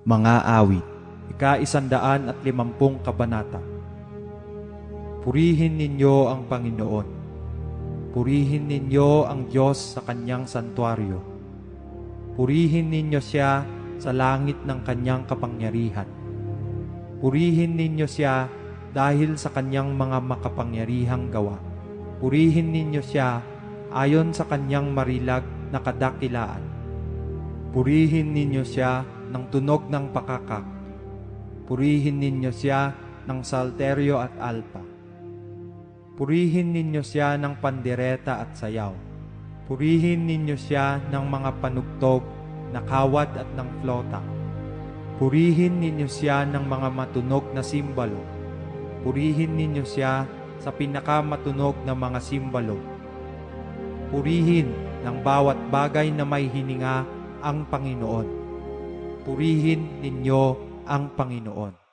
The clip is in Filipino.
Mga awit, ika-150 kabanata. Purihin ninyo ang Panginoon. Purihin ninyo ang Diyos sa kanyang santuaryo. Purihin ninyo siya sa langit ng kanyang kapangyarihan. Purihin ninyo siya dahil sa kanyang mga makapangyarihang gawa. Purihin ninyo siya ayon sa kanyang marilag na kadakilaan. Purihin ninyo siya ng tunog ng pakakak. Purihin ninyo siya ng salteryo at alpa. Purihin ninyo siya ng pandereta at sayaw. Purihin ninyo siya ng mga panugtog na kawad at ng flota. Purihin ninyo siya ng mga matunog na simbalo. Purihin ninyo siya sa pinakamatunog na mga simbalo. Purihin ng bawat bagay na may hininga ang Panginoon. Purihin ninyo ang Panginoon.